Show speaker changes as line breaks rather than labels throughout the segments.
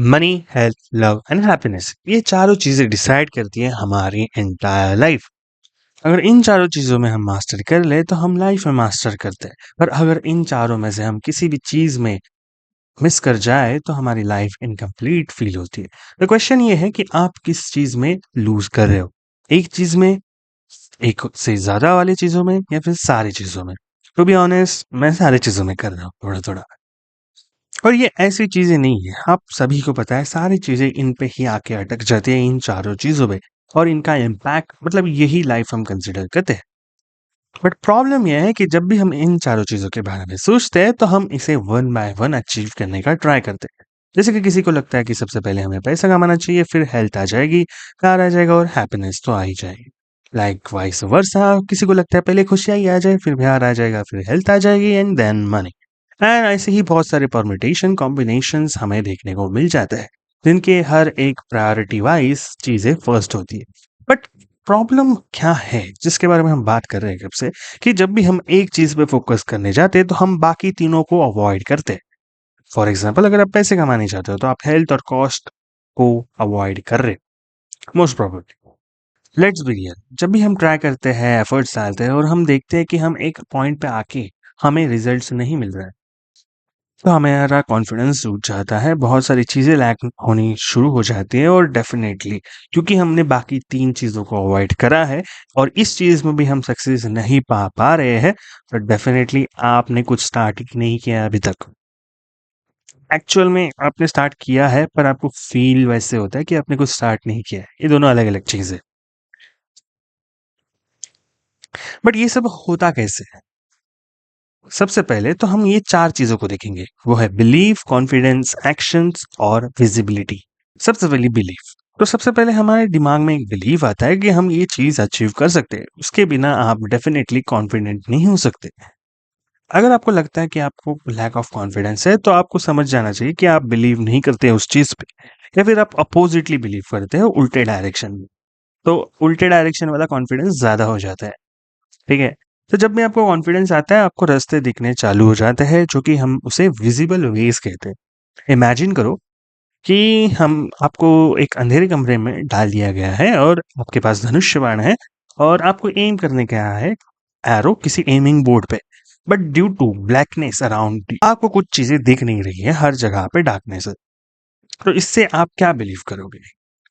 Money, health, love and happiness ये चारों चीजें डिसाइड करती है हमारी एंटायर लाइफ। अगर इन चारों चीजों में हम मास्टर कर ले तो हम लाइफ में मास्टर करते हैं। पर अगर इन चारों में से हम किसी भी चीज में मिस कर जाए तो हमारी लाइफ इनकम्प्लीट फील होती है। तो क्वेश्चन ये है कि आप किस चीज में लूज कर रहे हो, एक चीज में, एक से ज्यादा वाली चीजों में, या फिर सारी चीजों में। टू बी ऑनेस्ट मैं सारी चीजों में कर रहा हूँ थोड़ा थोड़ा। और ये ऐसी चीज़ें नहीं है, आप सभी को पता है सारी चीज़ें इन पे ही आके अटक जाती हैं, इन चारों चीज़ों पे। और इनका इम्पैक्ट मतलब यही लाइफ हम कंसिडर करते हैं। बट प्रॉब्लम ये है कि जब भी हम इन चारों चीज़ों के बारे में सोचते हैं तो हम इसे वन बाय वन अचीव करने का ट्राई करते हैं। जैसे कि किसी को लगता है कि सबसे पहले हमें पैसा कमाना चाहिए, फिर हेल्थ आ जाएगी, कार आ जाएगा और हैप्पीनेस तो आ ही जाएगी। लाइक वाइस वर्सा, किसी को लगता है पहले खुशियाँ ही आ जाए, फिर प्यार आ जाएगा, फिर हेल्थ आ जाएगी एंड देन मनी। एंड ऐसे ही बहुत सारे परम्यूटेशन कॉम्बिनेशंस हमें देखने को मिल जाते हैं, जिनके हर एक प्रायोरिटी वाइज चीजें फर्स्ट होती है। बट प्रॉब्लम क्या है जिसके बारे में हम बात कर रहे हैं कब से, कि जब भी हम एक चीज पे फोकस करने जाते हैं तो हम बाकी तीनों को अवॉइड करते हैं। फॉर एग्जाम्पल, अगर आप पैसे कमाने चाहते हो तो आप हेल्थ और कॉस्ट को अवॉइड कर रहे हो most probably. Let's be real, जब भी हम ट्राई करते हैं, एफर्ट्स डालते हैं और हम देखते हैं कि हम एक पॉइंट पे आके हमें रिजल्ट्स नहीं मिल रहा है, तो हमारा कॉन्फिडेंस टूट जाता है, बहुत सारी चीज़ें लैक होनी शुरू हो जाती हैं। और डेफ़िनेटली क्योंकि हमने बाकी 3 चीज़ों को अवॉइड करा है और इस चीज़ में भी हम सक्सेस नहीं पा रहे हैं, तो डेफ़िनेटली आपने कुछ स्टार्ट ही नहीं किया अभी तक। एक्चुअल में आपने स्टार्ट किया है, पर आपको फ़ील वैसे होता है कि आपने कुछ स्टार्ट नहीं किया है। ये दोनों अलग-अलग चीज़ है। बट ये सब होता कैसे है? सबसे पहले तो हम ये 4 चीज़ों को देखेंगे, वो है बिलीफ, कॉन्फिडेंस, एक्शंस और विजिबिलिटी। सबसे पहले बिलीफ। तो सबसे पहले हमारे दिमाग में एक बिलीफ आता है कि हम ये चीज़ अचीव कर सकते हैं, उसके बिना आप डेफिनेटली कॉन्फिडेंट नहीं हो सकते। अगर आपको लगता है कि आपको लैक ऑफ कॉन्फिडेंस है तो आपको समझ जाना चाहिए कि आप बिलीव नहीं करते उस चीज़ पे, या फिर आप अपोजिटली बिलीव करते हो उल्टे डायरेक्शन में। तो उल्टे डायरेक्शन वाला कॉन्फिडेंस ज़्यादा हो जाता है। ठीक है? तो जब भी आपको कॉन्फिडेंस आता है, आपको रास्ते दिखने चालू हो जाते हैं, जो कि हम उसे विज़िबल वेज़ कहते हैं। इमेजिन करो कि हम आपको एक अंधेरे कमरे में डाल दिया गया है और आपके पास धनुष्य बाण है और आपको एम करने का है एरो किसी एमिंग बोर्ड पे। But due to blackness around आपको कुछ चीज़ें दिख नहीं रही है, हर जगह पे डार्कनेस है। तो इससे आप क्या बिलीव करोगे?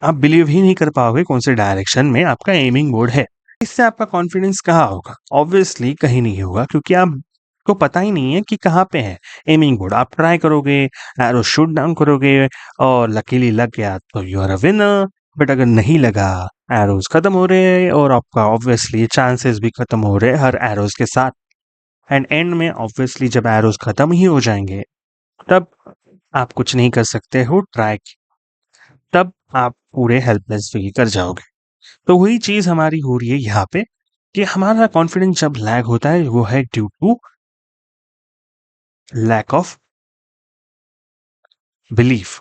आप बिलीव ही नहीं कर पाओगे कौन से डायरेक्शन में आपका एमिंग बोर्ड है। इससे आपका कॉन्फिडेंस कहाँ होगा? ऑब्वियसली कहीं नहीं होगा, क्योंकि आपको पता ही नहीं है कि कहाँ पे है एमिंग बोर्ड। आप ट्राई करोगे, एरो शूट डाउन करोगे और लकीली लग गया तो you are a winner. But अगर नहीं लगा, एरोज खत्म हो रहे हैं और आपका ऑब्वियसली चांसेस भी खत्म हो रहे हैं हर एरोज के साथ। एंड एंड में ऑब्वियसली जब एरोज खत्म ही हो जाएंगे, तब आप कुछ नहीं कर सकते हो ट्राई, तब आप पूरे हेल्पलेस फील कर जाओगे। तो वही चीज हमारी हो रही है यहाँ पे, कि हमारा कॉन्फिडेंस जब लैग होता है वो है due to lack of belief.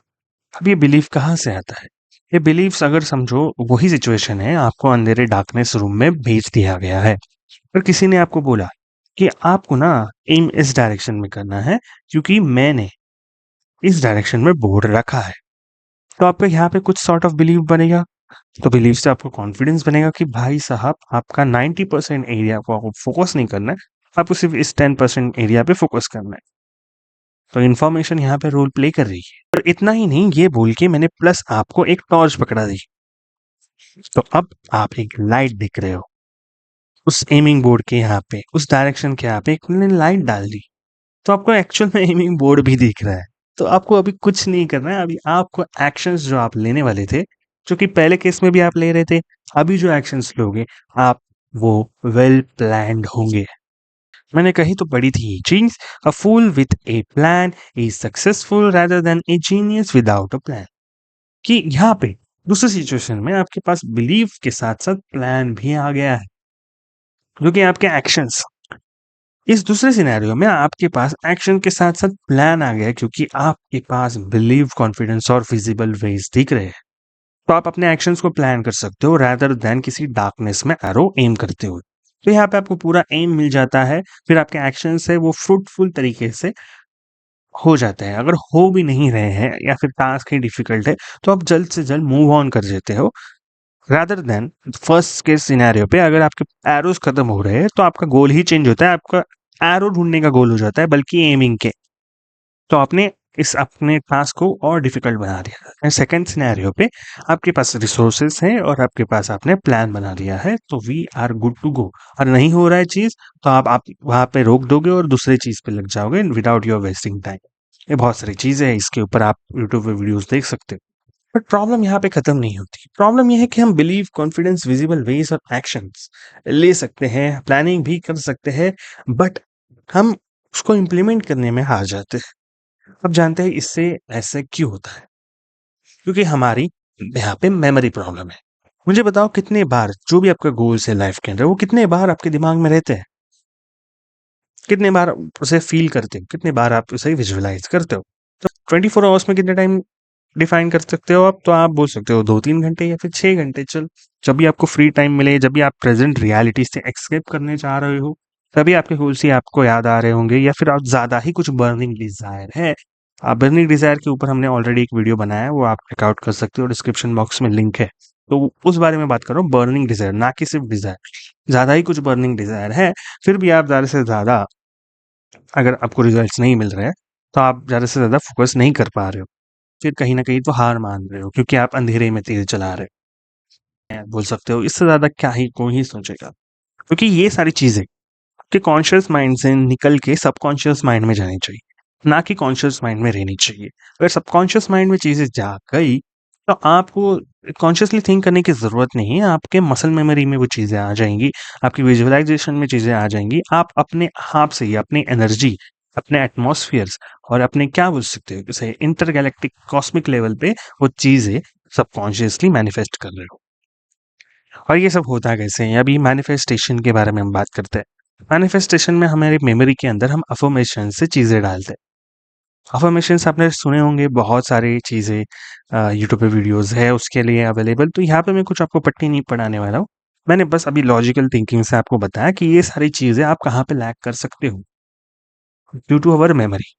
अब ये बिलीफ कहाँ से आता है? ये बिलीफ्स, अगर समझो, वही सिचुएशन है, आपको अंधेरे डार्कनेस रूम में भेज दिया गया है और किसी ने आपको बोला कि आपको ना एम इस डायरेक्शन में करना है, क्योंकि मैंने इस डायरेक्शन में बोर्ड रखा है। तो आपका यहाँ पे कुछ सॉर्ट ऑफ बिलीव बनेगा। तो बिलीव से आपको कॉन्फिडेंस बनेगा कि भाई साहब, आपका 90% एरिया को आपको फोकस नहीं करना है, आपको सिर्फ इस 10% एरिया पे फोकस करना है। तो इन्फॉर्मेशन यहाँ पे रोल प्ले कर रही है। और इतना ही नहीं, ये बोल के मैंने प्लस आपको एक टॉर्च पकड़ा दी, तो अब आप एक लाइट दिख रहे हो उस एमिंग बोर्ड के यहाँ पे, उस डायरेक्शन के यहाँ पे एक मैंने लाइट डाल दी, तो आपको एक्चुअल में एमिंग बोर्ड भी दिख रहा है। तो आपको अभी कुछ नहीं करना है, अभी आपको एक्शंस जो आप लेने वाले थे, जो कि पहले केस में भी आप ले रहे थे, अभी जो एक्शंस लोगे आप, वो वेल प्लान्ड होंगे। मैंने कही तो पढ़ी थी ये चीज, a fool with a plan is successful rather than a genius without a plan. कि यहाँ पे दूसरी सिचुएशन में आपके पास बिलीव के साथ साथ प्लान भी आ गया है, जो कि आपके एक्शंस। इस दूसरे सिनेरियो में आपके पास एक्शन के साथ साथ प्लान आ गया, क्योंकि आपके पास बिलीव, कॉन्फिडेंस और फिजिबल वेज दिख रहे हैं। तो आप अपने एक्शंस को प्लान कर सकते हो rather देन किसी डार्कनेस में एरो एम करते हुए। तो यहाँ पे आपको पूरा एम मिल जाता है, फिर आपके एक्शंस है वो फ्रूटफुल तरीके से हो जाते हैं। अगर हो भी नहीं रहे हैं या फिर टास्क ही डिफ़िकल्ट है, तो आप जल्द से जल्द मूव ऑन कर देते हो। Rather than first case scenario पे अगर आपके एरोज़ खत्म हो रहे हैं, तो आपका गोल ही चेंज होता है, आपका एरो ढूँढने का गोल हो जाता है बल्कि एमिंग के। तो आपने इस अपने टास्क को और डिफ़िकल्ट बना दिया। एंड सेकंड सिनेरियो पे आपके पास रिसोर्सेज़ हैं और आपके पास आपने प्लान बना लिया है, तो we are good to go. और नहीं हो रहा है चीज़, तो आप वहाँ पे रोक दोगे और दूसरी चीज़ पे लग जाओगे विदाउट योर वेस्टिंग टाइम। ये बहुत सारी चीज़ें हैं, इसके ऊपर आप यूट्यूब पे वीडियोज़ देख सकते हो। बट प्रॉब्लम यहाँ पे खत्म नहीं होती। प्रॉब्लम ये है कि हम बिलीव, कॉन्फिडेंस, विजिबल वेज और एक्शंस ले सकते हैं, प्लानिंग भी कर सकते हैं, बट हम उसको इम्प्लीमेंट करने में हार जाते हैं। अब जानते हैं इससे ऐसा क्यों होता है? क्योंकि हमारी यहाँ पे मेमोरी प्रॉब्लम है। मुझे बताओ कितने बार जो भी आपका गोल्स है लाइफ के अंदर, वो कितने बार आपके दिमाग में रहते हैं? कितने बार उसे फ़ील करते हो? कितने बार आप उसे विजुअलाइज़ करते हो? तो 24 आवर्स में कितने टाइम डिफाइन कर सकते हो आप? तो आप बोल सकते हो 2-3 घंटे या फिर 6 घंटे जब भी आपको फ्री टाइम मिले, जब भी आप प्रेज़ेंट रियलिटी से एस्केप करने चाह रहे हो, तभी आपके गोल्स ही आपको याद आ रहे होंगे या फिर आप ज़्यादा ही कुछ बर्निंग डिज़ायर है। बर्निंग डिज़ायर के ऊपर हमने ऑलरेडी एक वीडियो बनाया है, वो आप चेकआउट कर सकते हो, डिस्क्रिप्शन बॉक्स में लिंक है। तो उस बारे में बात कर रहा हूँ, बर्निंग डिज़ायर, ना कि सिर्फ़ डिज़ायर। ज़्यादा ही कुछ बर्निंग डिज़ायर है, फिर भी आप ज़्यादा से ज़्यादा अगर आपको रिज़ल्ट्स नहीं मिल रहे हैं, तो आप ज़्यादा से ज़्यादा फ़ोकस नहीं कर पा रहे हो। फिर कहीं न कहीं तो हार मान रहे हो क्योंकि आप अंधेरे में तीर चला रहे हैं, बोल सकते हो। इससे ज़्यादा क्या ही कोई ही सोचेगा। क्योंकि ये सारी चीज़ें आपके कॉन्शियस माइंड से निकल के सबकॉन्शियस माइंड में जानी चाहिए, ना कि कॉन्शियस माइंड में रहनी चाहिए। अगर सबकॉन्शियस माइंड में चीज़ें जा गई, तो आपको कॉन्शियसली थिंक करने की ज़रूरत नहीं है, आपके मसल मेमोरी में वो चीज़ें आ जाएँगी, आपकी विजुअलाइज़ेशन में चीज़ें आ जाएँगी। आप अपने आप से ही अपनी एनर्जी, अपने एटमॉस्फियर्स और अपने क्या बोल सकते हो उसे इंटरगैलेक्टिक कॉस्मिक लेवल पे वो चीज़ें सबकॉन्शियसली मैनिफेस्ट कर रहे हो। और ये सब होता कैसे है? अभी मैनिफेस्टेशन के बारे में हम बात करते हैं। मैनिफेस्टेशन में हमारी मेमोरी के अंदर हम अफ़र्मेशन से चीज़ें डालते हैं। अफ़र्मेशंस आपने सुने होंगे बहुत सारी चीज़ें यूट्यूब पे वीडियोज़ है उसके लिए अवेलेबल। तो यहाँ पे मैं कुछ आपको पट्टी नहीं पढ़ाने वाला हूँ। मैंने बस अभी लॉजिकल थिंकिंग से आपको बताया कि ये सारी चीज़ें आप कहाँ पे लैक कर सकते हो ड्यू टू अवर मेमोरी।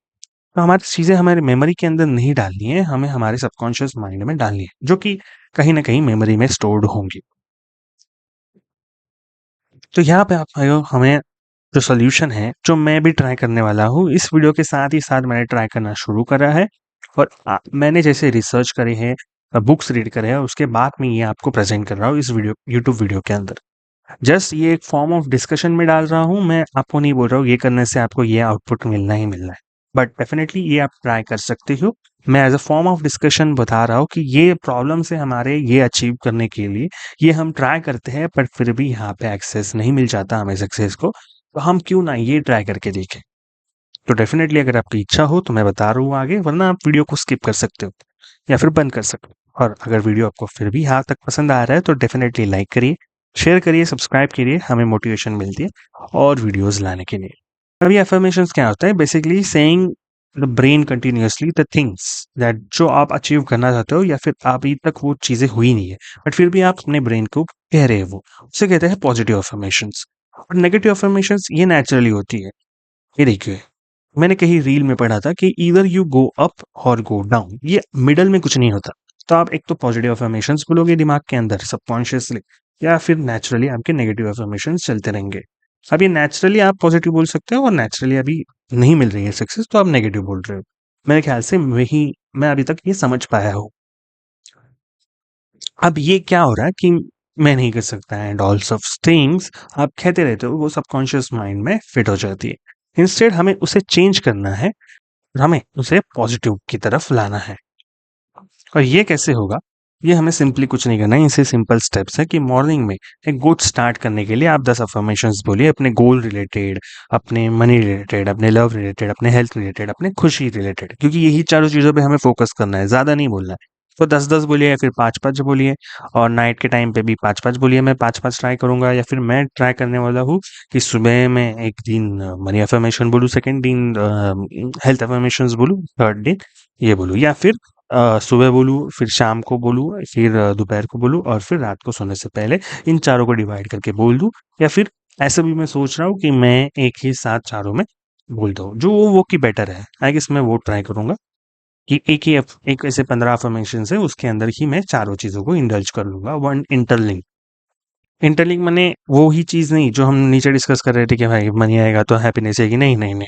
तो हमारी चीज़ें हमारी मेमोरी के अंदर नहीं डालनी है, हमें हमारे सबकॉन्शियस माइंड में डालनी है, जो कि कहीं न कहीं मेमोरी में स्टोर्ड होंगी। तो यहाँ पे आप हमें जो सॉल्यूशन है, जो मैं भी ट्राई करने वाला हूँ, इस वीडियो के साथ ही साथ मैंने ट्राई करना शुरू करा है और मैंने जैसे रिसर्च करे हैं, बुक्स रीड करे हैं, उसके बाद मैं ये आपको प्रेज़ेंट कर रहा हूँ इस वीडियो यूट्यूब वीडियो के अंदर। जस्ट ये एक फॉर्म ऑफ डिस्कशन में डाल रहा हूँ, मैं आपको नहीं बोल रहा हूँ ये करने से आपको ये आउटपुट मिलना ही मिलना है। बट डेफ़िनेटली ये आप ट्राई कर सकते हो। मैं as a form of discussion बता रहा हूँ कि ये प्रॉब्लम्स है हमारे ये अचीव करने के लिए, ये हम ट्राई करते हैं बट फिर भी यहाँ पे एक्सेस नहीं मिल जाता हमें सक्सेस को, तो हम क्यों ना ये ट्राई करके देखें। तो डेफ़िनेटली अगर आपकी इच्छा हो तो मैं बता रहा हूँ आगे, वरना आप वीडियो को स्किप कर सकते हो या फिर बंद कर सकते हो। और अगर वीडियो आपको फिर भी यहाँ तक पसंद आ रहा है तो डेफ़िनेटली लाइक करिए, शेयर करिए, सब्सक्राइब करिए, हमें मोटिवेशन मिलती है और वीडियोज़ लाने के लिए। अब ये अफ़र्मेशंस क्या होता है? Basically saying the brain continuously the things that जो आप अचीव करना चाहते हो या फिर अभी तक वो चीज़ें हुई नहीं है, बट फिर भी आप अपने ब्रेन को कह रहे हो, उसे कहते हैं पॉजिटिव अफ़र्मेशंस। और नेगेटिव अफ़र्मेशंस ये नेचुरली होती है। ये देखिए, मैंने कहीं रील में पढ़ा था कि ईदर यू गो अप और गो डाउन, ये मिडल में कुछ नहीं होता। तो आप एक तो पॉजिटिव अफ़र्मेशंस बोलोगे दिमाग के अंदर सबकॉन्शियसली, या फिर नेचुरली आपके नेगेटिव अफ़र्मेशंस चलते रहेंगे। अब ये नेचुरली आप पॉजिटिव बोल सकते हो और नेचुरली अभी नहीं मिल रही है सक्सेस तो आप नेगेटिव बोल रहे हो। मेरे ख्याल से मैं अभी तक ये समझ पाया हूँ। अब ये क्या हो रहा है कि मैं नहीं कर सकता एंड ऑल सफ थिंग्स आप कहते रहते हो, वो सबकॉन्शियस माइंड में फिट हो जाती है। इंस्टेड हमें उसे चेंज करना है, हमें उसे पॉजिटिव की तरफ लाना है। और ये कैसे होगा? ये हमें सिंपली कुछ नहीं करना है, इनसे सिंपल स्टेप्स है कि मॉर्निंग में एक गुड स्टार्ट करने के लिए आप 10 अफ़र्मेशंस बोलिए अपने गोल रिलेटेड, अपने मनी रिलेटेड, अपने लव रिलेटेड, अपने हेल्थ रिलेटेड, अपने खुशी रिलेटेड, क्योंकि यही चारों चीज़ों पे हमें फ़ोकस करना है, ज़्यादा नहीं बोलना है। तो 10-10 बोलिए या फिर 5-5 बोलिए और नाइट के टाइम पे भी 5-5 बोलिए, मैं 5-5 ट्राई करूँगा या फिर मैं ट्राई करने वाला हूँ कि सुबह मैं एक दिन मनी अफ़र्मेशन बोलूँ, सेकंड दिन हेल्थ अफ़र्मेशंस बोलूँ, थर्ड दिन ये बोलूँ या फिर सुबह बोलूँ, फिर शाम को बोलूँ, फिर दोपहर को बोलूँ और फिर रात को सोने से पहले इन चारों को डिवाइड करके बोल दूँ या फिर ऐसा भी मैं सोच रहा हूँ कि मैं एक ही साथ चारों में बोल दो जो वो की बेटर है। आई गेस मैं वो ट्राई करूंगा कि एक ऐसे 15 अफर्मेशन है उसके अंदर ही मैं चारों चीजों को इंडल्ज कर लूंगा। वन इंटरलिंक, इंटरलिंक माने वो ही चीज नहीं जो हम नीचे डिस्कस कर रहे थे कि भाई मनी आएगा तो हैप्पीनेस आएगी, नहीं नहीं नहीं,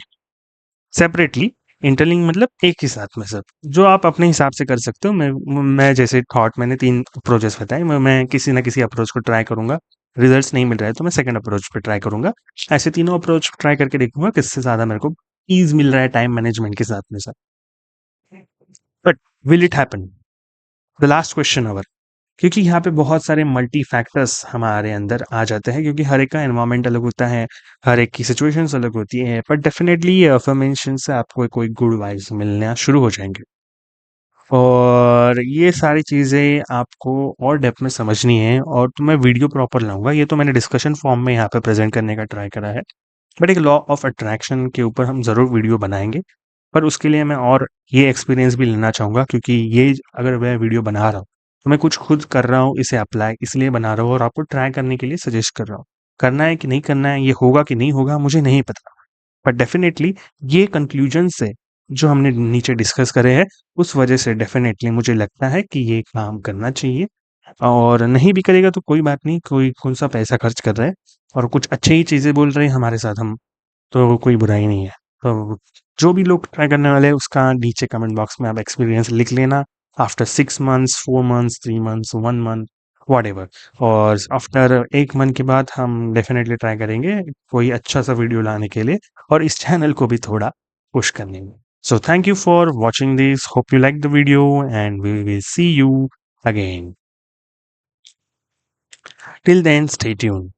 सेपरेटली। इंटरलिंक मतलब एक ही साथ में सब, जो आप अपने हिसाब से कर सकते हो। मैं जैसे थॉट, मैंने 3 अप्रोचेस बताए, मैं किसी ना किसी अप्रोच को ट्राई करूँगा। रिजल्ट्स नहीं मिल रहा है तो मैं सेकंड अप्रोच पे ट्राई करूँगा। ऐसे तीनों अप्रोच ट्राई करके देखूँगा किससे ज़्यादा मेरे को ईज़ मिल रहा है टाइम मैनेजमेंट के साथ में साथ। But will it happen? The last question hour, क्योंकि यहाँ पे बहुत सारे मल्टी फैक्टर्स हमारे अंदर आ जाते हैं, क्योंकि हर एक का एनवायरनमेंट अलग होता है, हर एक की सिचुएशंस अलग होती है। बट डेफिनेटली ये अफर्मेशन से आपको कोई गुड वाइब्स मिलना शुरू हो जाएंगे। और ये सारी चीज़ें आपको और डेप्थ में समझनी है, और तो मैं वीडियो प्रॉपर लाऊंगा। ये तो मैंने डिस्कशन फॉर्म में यहाँ पे प्रेजेंट करने का ट्राई करा है, बट एक लॉ ऑफ अट्रैक्शन के ऊपर हम ज़रूर वीडियो बनाएंगे। पर उसके लिए मैं और ये एक्सपीरियंस भी लेना चाहूँगा, क्योंकि ये अगर मैं वीडियो बना रहा हूँ तो मैं कुछ खुद कर रहा हूँ, इसे अप्लाई इसलिए बना रहा हूँ और आपको ट्राई करने के लिए सजेस्ट कर रहा हूँ। करना है कि नहीं करना है, ये होगा कि नहीं होगा, मुझे नहीं पता। बट डेफिनेटली ये कंक्लूजन से जो हमने नीचे डिस्कस करे हैं, उस वजह से डेफिनेटली मुझे लगता है कि ये काम करना चाहिए। और नहीं भी करेगा तो कोई बात नहीं, कोई कौन सा पैसा खर्च कर रहा है, और कुछ अच्छी ही चीज़ें बोल रहे हैं हमारे साथ हम, तो कोई बुराई नहीं है। तो जो भी लोग ट्राई करने वाले हैं उसका नीचे कमेंट बॉक्स में आप एक्सपीरियंस लिख लेना। After 6 months, 4 months, 3 months, 1 month, whatever. और आफ्टर 1 मंथ के बाद हम डेफिनेटली ट्राई करेंगे कोई अच्छा सा वीडियो लाने के लिए, और इस चैनल को भी थोड़ा पुश करने में। So thank you for watching this, hope you like the video, and we will see you again. Till then stay tuned.